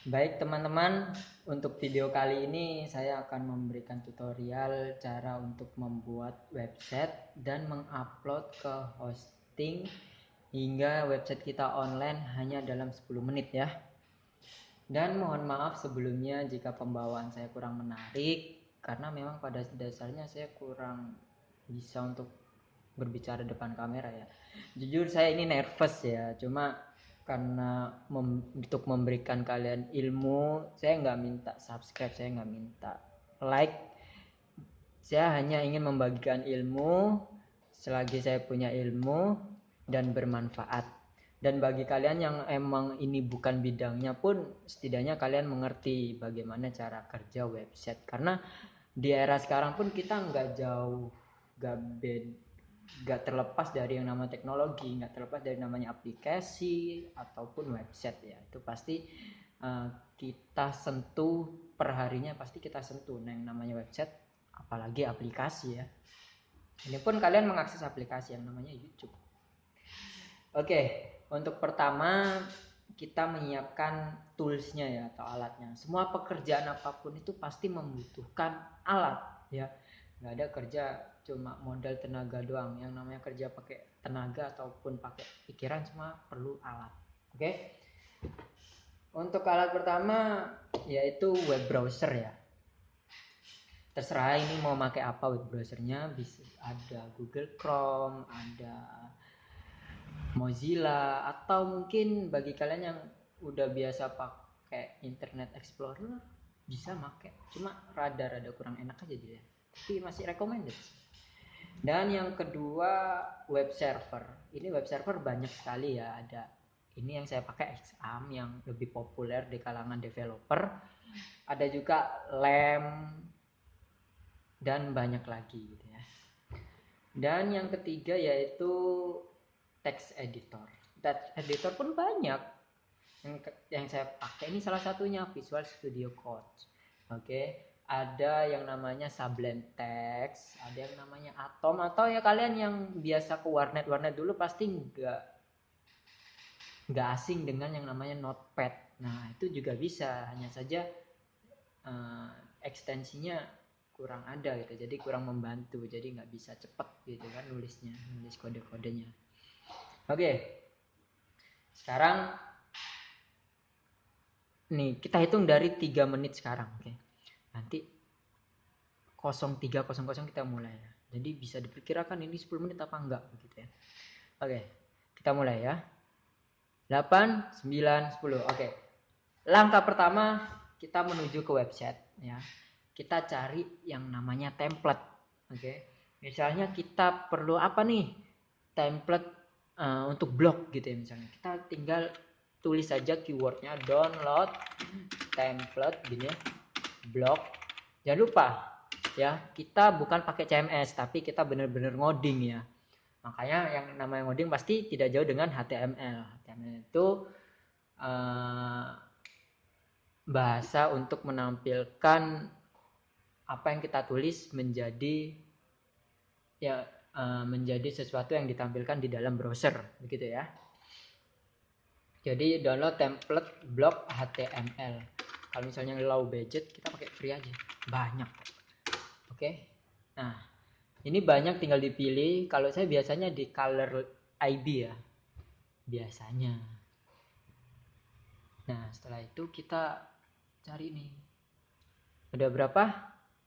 Baik teman-teman, untuk video kali ini saya akan memberikan tutorial cara untuk membuat website dan mengupload ke hosting hingga website kita online hanya dalam 10 menit ya. Dan mohon maaf sebelumnya jika pembawaan saya kurang menarik karena memang pada dasarnya saya kurang bisa untuk berbicara depan kamera ya. Jujur saya ini nervous ya, cuma karena untuk memberikan kalian ilmu, saya nggak minta subscribe, saya nggak minta like, saya hanya ingin membagikan ilmu selagi saya punya ilmu dan bermanfaat. Dan bagi kalian yang emang ini bukan bidangnya pun, setidaknya kalian mengerti bagaimana cara kerja website. Karena di era sekarang pun kita nggak jauh, nggak terlepas dari yang namanya teknologi, nggak terlepas dari namanya aplikasi ataupun website ya. Itu pasti kita sentuh perharinya, pasti kita sentuh. Nah, yang namanya website, apalagi aplikasi ya. Ini pun kalian mengakses aplikasi yang namanya YouTube. Oke, untuk pertama kita menyiapkan toolsnya ya atau alatnya. Semua pekerjaan apapun itu pasti membutuhkan alat ya. Nggak ada kerja cuma modal tenaga doang. Yang namanya kerja pakai tenaga ataupun pakai pikiran semua perlu alat. Oke. Untuk alat pertama yaitu web browser ya. Terserah ini mau pakai apa web browsernya, bisa ada Google Chrome, ada Mozilla, atau mungkin bagi kalian yang udah biasa pakai Internet Explorer bisa pakai, cuma rada-rada kurang enak aja dia, tapi masih recommended. Dan yang kedua web server. Ini web server banyak sekali ya, ada ini yang saya pakai XAMPP yang lebih populer di kalangan developer, ada juga LAM dan banyak lagi gitu ya. Dan yang ketiga yaitu text editor. Text editor pun banyak. Yang saya pakai ini salah satunya Visual Studio Code. Oke, ada yang namanya Sublime Text, ada yang namanya Atom, atau ya kalian yang biasa ke warnet dulu pasti nggak asing dengan yang namanya Notepad. Nah itu juga bisa, hanya saja uh, ekstensinya kurang ada gitu, jadi kurang membantu, jadi nggak bisa cepet gitu kan nulis kode-kodenya. Oke, sekarang nih kita hitung dari 3 menit sekarang. Oke, nanti 03.00 kita mulai ya, jadi bisa diperkirakan ini 10 menit apa enggak gitu ya. Oke, kita mulai ya. 8, 9, 10. Oke, langkah pertama kita menuju ke website ya. Kita cari yang namanya template. Oke, misalnya kita perlu apa nih, template untuk blog gitu ya. Misalnya kita tinggal tulis saja keywordnya download template gini ya, blog. Jangan lupa ya, kita bukan pakai CMS tapi kita benar-benar ngoding ya. Makanya yang namanya ngoding pasti tidak jauh dengan HTML. HTML itu bahasa untuk menampilkan apa yang kita tulis menjadi ya menjadi sesuatu yang ditampilkan di dalam browser begitu ya. Jadi download template blog HTML. Kalau misalnya low budget kita pakai free aja, banyak. Oke. Nah, ini banyak tinggal dipilih. Kalau saya biasanya di color IB ya, biasanya. Nah, setelah itu kita cari nih. Udah berapa?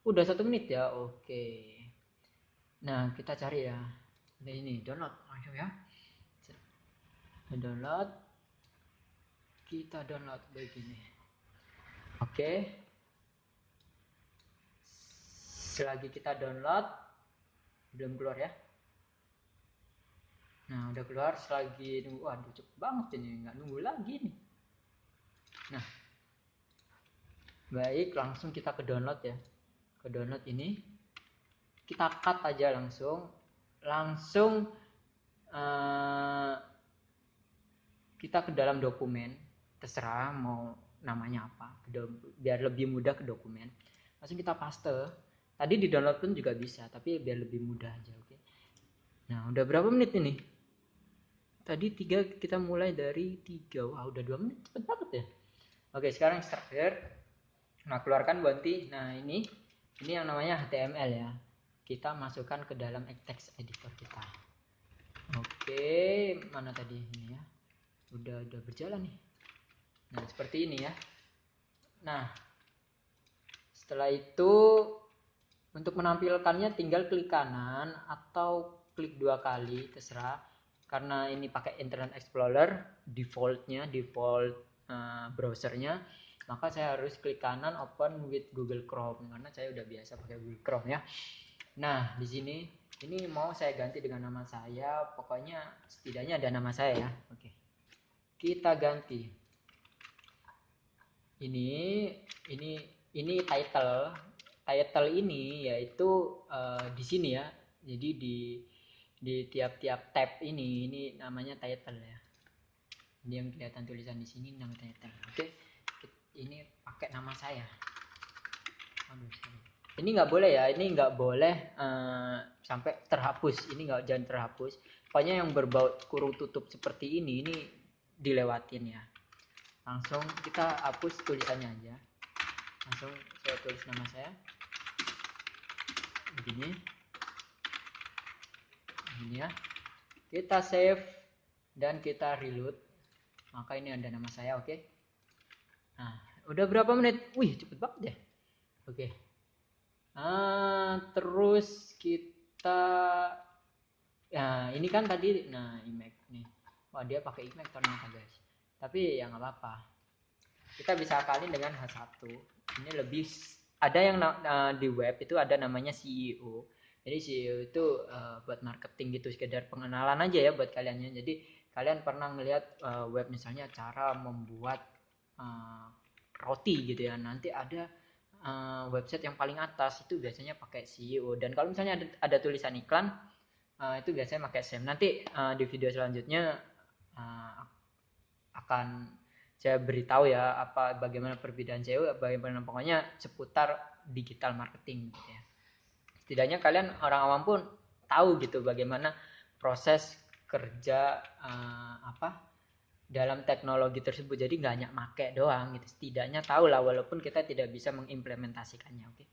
Udah 1 menit ya. Oke. Nah, kita cari ya. Ini download langsung ya. Download. Kita download begini. Oke. Selagi kita download, belum keluar ya. Nah, udah keluar, selagi nunggu. Waduh, cepet banget ini, nggak nunggu lagi nih. Nah, baik, langsung kita ke download ya. Ke download ini, kita cut aja langsung. Langsung kita ke dalam dokumen, terserah mau namanya apa, biar lebih mudah ke dokumen. Langsung kita paste. Tadi di download pun juga bisa, tapi biar lebih mudah aja, oke. Nah, udah berapa menit ini? Tadi 3, kita mulai dari 3. Wah, udah 2 menit, cepet banget ya. Oke, sekarang structure. Nah, keluarkan bounty. Nah, ini yang namanya HTML ya. Kita masukkan ke dalam text editor kita. Oke, mana tadi ini ya? Udah berjalan nih. Nah, seperti ini ya. Nah, setelah itu untuk menampilkannya tinggal klik kanan atau klik 2 kali, terserah. Karena ini pakai Internet Explorer, default browsernya, maka saya harus klik kanan open with Google Chrome karena saya udah biasa pakai Google Chrome ya. Nah, di sini ini mau saya ganti dengan nama saya, pokoknya setidaknya ada nama saya ya. Oke. Kita ganti. Ini title ini yaitu di sini ya. Jadi di tiap-tiap tab ini namanya title ya. Ini yang kelihatan tulisan di sini nama title. Oke. Ini pakai nama saya. Aduh, ini nggak boleh ya, ini nggak boleh sampai terhapus. Ini jangan terhapus. Pokoknya yang berbau kurung tutup seperti ini dilewatin ya. Langsung kita hapus tulisannya aja. Langsung saya tulis nama saya begini ya. Kita save dan kita reload, maka ini ada nama saya. Oke. Nah, udah berapa menit? Wih, cepet banget ya. Oke. Terus kita ini kan tadi Emacs nih. Wah, dia pakai Emacs ternyata guys. Tapi ya nggak apa-apa. Kita bisa akalin dengan H1. Ini lebih ada yang di web itu ada namanya CEO. Jadi CEO itu buat marketing gitu, sekedar pengenalan aja ya buat kaliannya. Jadi kalian pernah ngelihat web misalnya cara membuat roti gitu ya. Nanti ada website yang paling atas itu biasanya pakai CEO. Dan kalau misalnya ada tulisan iklan itu biasanya pakai SEM. Nanti di video selanjutnya akan saya beritahu ya bagaimana perbedaan SEO, bagaimana pokoknya seputar digital marketing gitu ya. Setidaknya kalian orang awam pun tahu gitu bagaimana proses kerja dalam teknologi tersebut. Jadi nggak hanya make doang gitu, setidaknya tahu lah walaupun kita tidak bisa mengimplementasikannya. Oke.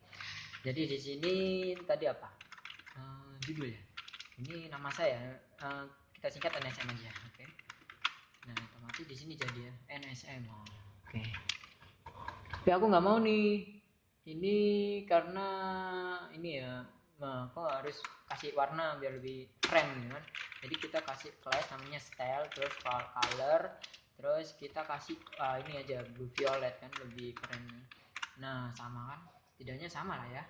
Jadi di sini tadi apa judul ya, ini nama saya kita singkat NSM aja. Oke. Nah, otomatis di sini jadi ya NSM. Oke. Tapi aku nggak mau nih. Ini karena ini ya, kok harus kasih warna biar lebih keren gitu kan. Jadi kita kasih class namanya style, terus color, terus kita kasih ini aja blue violet kan lebih keren. Nah, sama kan? Setidaknya sama lah ya.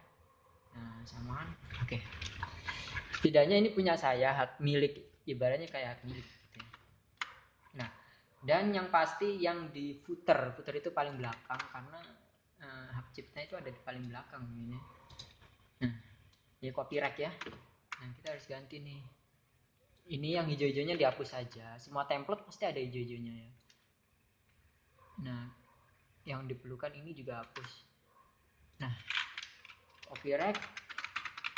Nah, sama kan? Oke. Setidaknya ini punya saya, hak milik, ibaratnya kayak hak milik. Nah, dan yang pasti yang di footer itu paling belakang karena hak cipta itu ada di paling belakang ini. Nah, ya copyright ya. Nah, kita harus ganti nih. Ini yang hijau-hijaunya dihapus saja. Semua template pasti ada hijau-hijaunya ya. Nah, yang diperlukan ini juga hapus. Nah, copyright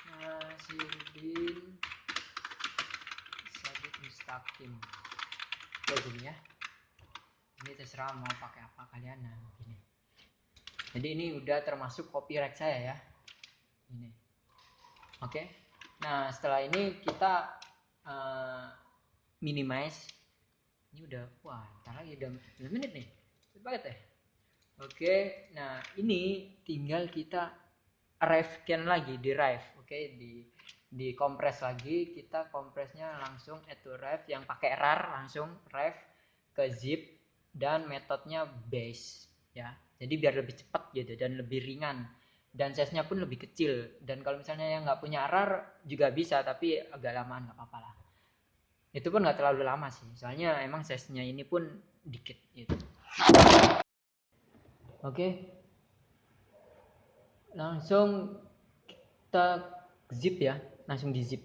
Nasidin Sadid Mustaqim. Kayak gini ya. Ini terserah mau pakai apa kalian. Nah, begini. Jadi ini udah termasuk copyright saya ya. Ini. Oke. Nah, setelah ini kita minimize. Ini udah, wah, ntar lagi udah 9 menit nih. Cepet banget ya. Oke, nah ini tinggal kita revkan lagi di ref. Oke, di kompres lagi, kita kompresnya langsung add to ref yang pakai rar, langsung ref ke zip dan metodenya base ya. Jadi biar lebih cepat gitu dan lebih ringan dan size-nya pun lebih kecil. Dan kalau misalnya yang nggak punya rar juga bisa, tapi agak lamaan nggak apa-apa lah. Itu pun nggak terlalu lama sih, soalnya emang size-nya ini pun dikit gitu. Oke, langsung kita zip ya, langsung di zip.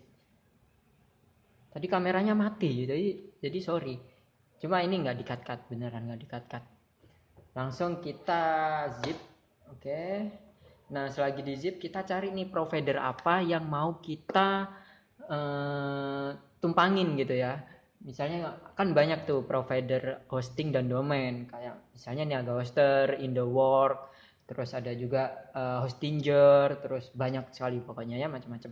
Tadi kameranya mati, jadi sorry. Cuma ini nggak di-cut, beneran nggak di-cut. Langsung kita zip, oke. Nah, selagi di zip kita cari nih provider apa yang mau kita tumpangin gitu ya. Misalnya kan banyak tuh provider hosting dan domain kayak misalnya Niaga Hoster, Indowork, terus ada juga Hostinger, terus banyak sekali pokoknya ya macam-macam.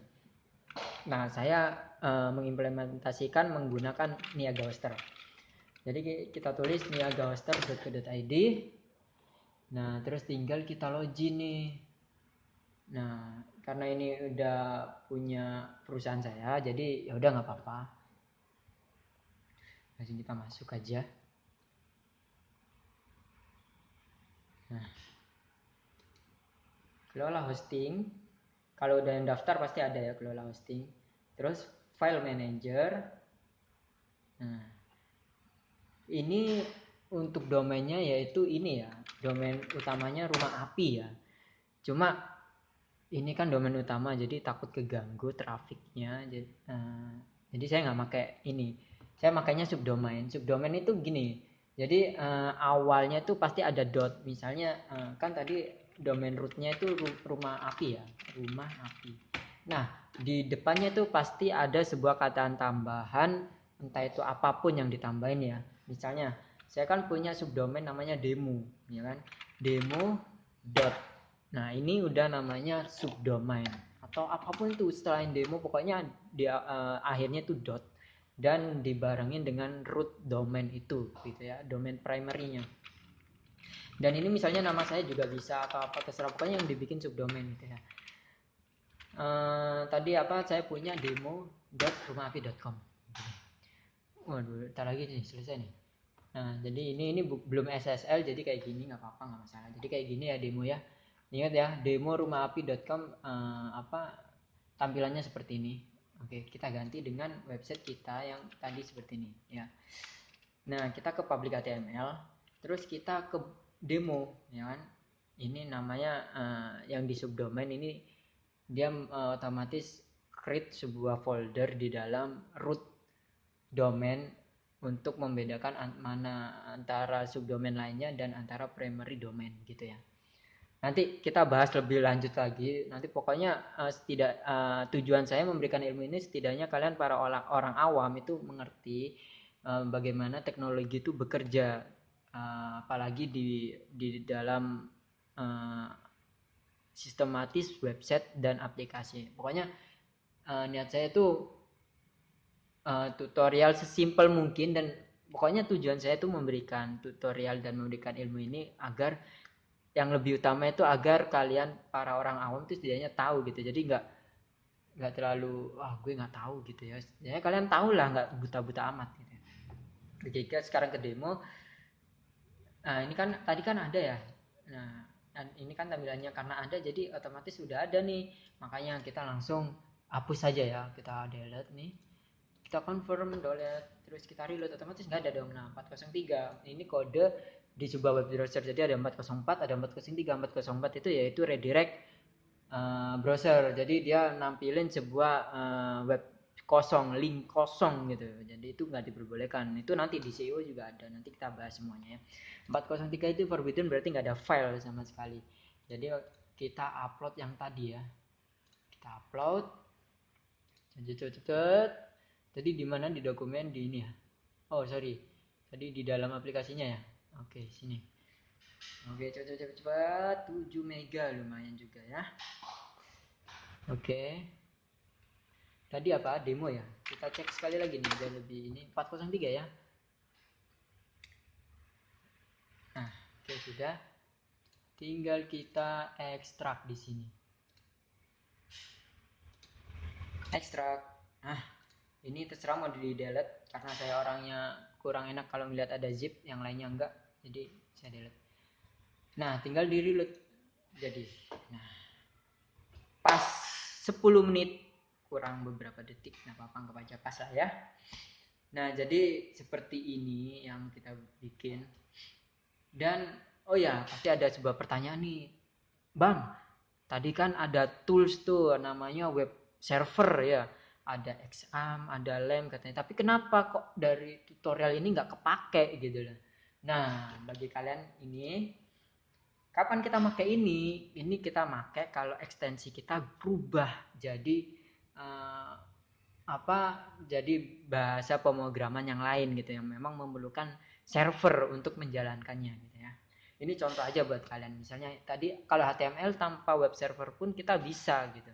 Nah, saya mengimplementasikan menggunakan Niaga Hoster. Jadi kita tulis niagahoster.co.id. Nah, terus tinggal kita login nih. Nah, karena ini udah punya perusahaan saya, jadi ya udah nggak apa-apa. Langsung kita masuk aja. Nah, kelola hosting. Kalau udah yang daftar pasti ada ya kelola hosting. Terus file manager. Nah, ini untuk domainnya yaitu ini ya, domain utamanya Rumah Api ya. Cuma ini kan domain utama jadi takut keganggu trafiknya. Jadi saya nggak pakai ini. Saya makanya subdomain. Subdomain itu gini. Jadi awalnya itu pasti ada dot. Misalnya kan tadi domain rootnya itu Rumah Api ya, Rumah Api. Nah, di depannya itu pasti ada sebuah kata tambahan, entah itu apapun yang ditambahin ya. Misalnya saya kan punya subdomain namanya demo, ya kan? Demo dot. Nah, ini udah namanya subdomain atau apapun itu selain demo, pokoknya dia akhirnya itu dot dan dibarengin dengan root domain itu gitu ya, domain primary-nya. Dan ini misalnya nama saya juga bisa atau apa terserah, pokoknya yang dibikin subdomain gitu ya. Tadi apa saya punya demo.rumahapi.com. Waduh, ntar lagi nih selesai nih. Nah, jadi ini belum SSL, jadi kayak gini nggak apa-apa, nggak masalah. Jadi kayak gini ya demo ya. Ingat ya, demo.rumahapi.com tampilannya seperti ini. Oke, kita ganti dengan website kita yang tadi seperti ini ya. Nah, kita ke public HTML, terus kita ke demo ya kan. Ini namanya yang di subdomain ini dia otomatis create sebuah folder di dalam root domain untuk membedakan mana antara subdomain lainnya dan antara primary domain gitu ya. Nanti kita bahas lebih lanjut lagi. Nanti pokoknya tujuan saya memberikan ilmu ini setidaknya kalian para orang awam itu mengerti bagaimana teknologi itu bekerja, apalagi di dalam sistematis website dan aplikasi. Pokoknya niat saya itu tutorial sesimpel mungkin, dan pokoknya tujuan saya itu memberikan tutorial dan memberikan ilmu ini agar yang lebih utama itu agar kalian para orang awam itu setidaknya tahu gitu. Jadi nggak terlalu gue nggak tahu gitu ya. Ya kalian tahu lah, nggak buta-buta amat gitu. Oke, kita sekarang ke demo. Nah, ini kan tadi kan ada ya. Nah, dan ini kan tampilannya karena ada jadi otomatis sudah ada nih. Makanya kita langsung hapus saja ya. Kita delete nih. Kita confirm delete, terus kita reload, otomatis nggak ada dong. Nah, 403 ini kode di sebuah web browser. Jadi ada 404, ada 403. 404 itu yaitu redirect browser. Jadi dia nampilin sebuah web kosong, link kosong gitu. Jadi itu nggak diperbolehkan. Itu nanti di SEO juga ada. Nanti kita bahas semuanya ya. 403 itu forbidden, berarti nggak ada file sama sekali. Jadi kita upload yang tadi ya. Kita upload. Cepet. Tadi di mana, di dokumen di ini ya. Oh sorry. Tadi di dalam aplikasinya ya. Oke, sini. Oke, cepat. 7 mega lumayan juga ya. Oke. Tadi apa? Demo ya. Kita cek sekali lagi nih biar lebih ini. 403 ya. Nah, oke sudah. Tinggal kita ekstrak di sini. Ekstrak. Nah, ini terserah mau di delete karena saya orangnya kurang enak kalau melihat ada zip, yang lainnya enggak. Jadi saya delete. Nah, tinggal di reload. Jadi, nah, pas 10 menit kurang beberapa detik, nah apa anggap aja pas lah ya. Nah, jadi seperti ini yang kita bikin. Dan oh ya, pasti ada sebuah pertanyaan nih, Bang. Tadi kan ada tools tuh namanya web server ya, ada XAMPP, ada LAMP katanya. Tapi kenapa kok dari tutorial ini nggak kepake gitu loh. Nah, bagi kalian ini, kapan kita pakai ini? Ini kita pakai kalau ekstensi kita berubah jadi jadi bahasa pemrograman yang lain gitu yang memang memerlukan server untuk menjalankannya gitu ya. Ini contoh aja buat kalian. Misalnya tadi kalau HTML tanpa web server pun kita bisa gitu.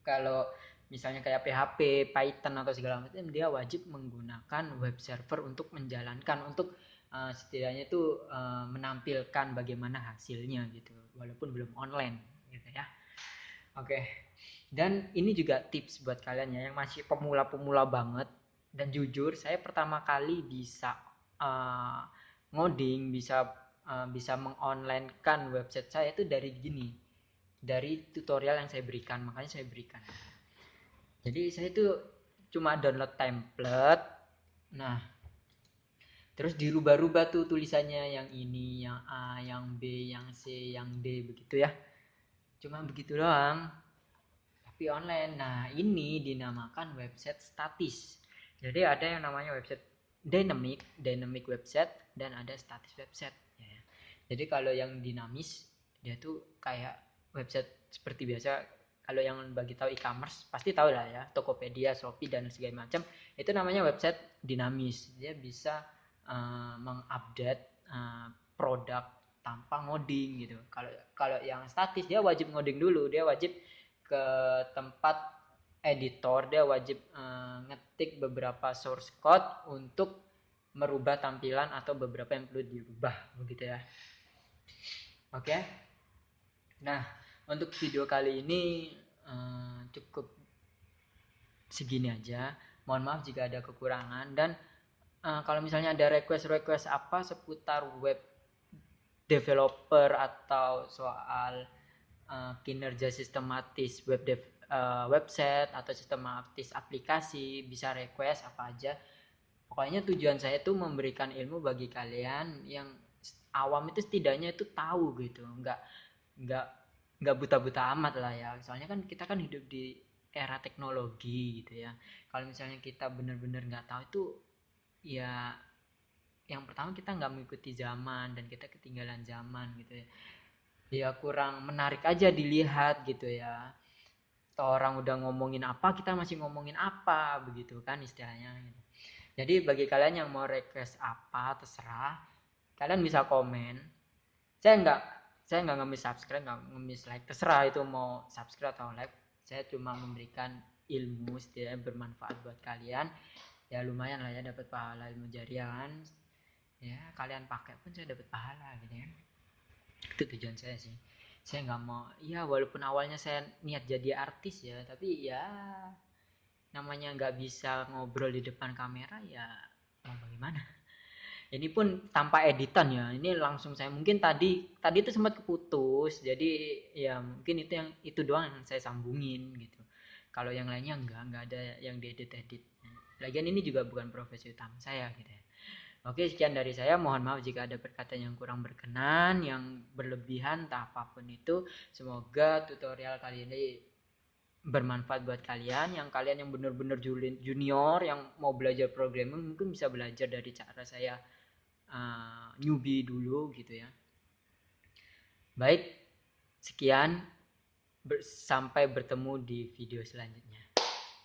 Kalau misalnya kayak PHP, Python atau segala macam, dia wajib menggunakan web server untuk menjalankan, untuk setidaknya itu menampilkan bagaimana hasilnya gitu, walaupun belum online gitu ya. Oke. Dan ini juga tips buat kalian ya yang masih pemula-pemula banget. Dan jujur saya pertama kali bisa uh, ngoding, bisa mengonlinekan website saya itu dari gini, dari tutorial yang saya berikan, makanya saya berikan. Jadi saya itu cuma download template, nah terus dirubah-rubah tuh tulisannya, yang ini, yang A, yang B, yang C, yang D, begitu ya. Cuma begitu doang, tapi online. Nah ini dinamakan website statis. Jadi ada yang namanya website dynamic website, dan ada statis website ya. Jadi kalau yang dinamis, dia tuh kayak website seperti biasa. Kalau yang bagi tahu e-commerce pasti tahu lah ya, Tokopedia, Shopee dan segala macam, itu namanya website dinamis. Dia bisa mengupdate produk tanpa ngoding gitu. Kalau kalau yang statis dia wajib ngoding dulu, dia wajib ke tempat editor, dia wajib ngetik beberapa source code untuk merubah tampilan atau beberapa yang perlu dirubah begitu ya. Oke. Nah, untuk video kali ini cukup segini aja. Mohon maaf jika ada kekurangan, dan kalau misalnya ada request apa seputar web developer atau soal kinerja sistematis website atau sistematis aplikasi, bisa request apa aja. Pokoknya tujuan saya itu memberikan ilmu bagi kalian yang awam, itu setidaknya itu tahu gitu, nggak nggak buta-buta amat lah ya. Soalnya kan kita kan hidup di era teknologi gitu ya. Kalau misalnya kita benar-benar nggak tahu itu, ya yang pertama kita nggak mengikuti zaman dan kita ketinggalan zaman gitu ya. Ya kurang menarik aja dilihat gitu ya. Orang udah ngomongin apa, kita masih ngomongin apa, begitu kan istilahnya gitu. Jadi bagi kalian yang mau request apa terserah, kalian bisa komen. Saya nggak ngemis subscribe, nggak ngemis like, terserah itu mau subscribe atau like. Saya cuma memberikan ilmu setidaknya bermanfaat buat kalian. Ya lumayan lah ya, dapat pahala ilmu jariah kan. Ya kalian pakai pun saya dapat pahala gitu ya. Itu tujuan saya sih. Saya nggak mau, ya walaupun awalnya saya niat jadi artis ya, tapi ya namanya nggak bisa ngobrol di depan kamera, ya mau bagaimana. Ini pun tanpa editan ya, ini langsung saya, mungkin tadi itu sempat keputus, jadi ya mungkin itu doang yang saya sambungin gitu. Kalau yang lainnya nggak ada yang diedit-edit. Lagian ini juga bukan profesi utama saya gitu ya. Oke, sekian dari saya. Mohon maaf jika ada perkataan yang kurang berkenan, yang berlebihan, entah apapun itu. Semoga tutorial kali ini bermanfaat buat kalian. Yang kalian yang benar-benar junior, yang mau belajar programming, mungkin bisa belajar dari cara saya newbie dulu gitu ya. Baik, sekian. Sampai bertemu di video selanjutnya.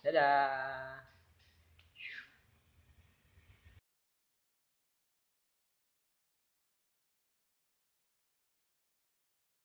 Dadah.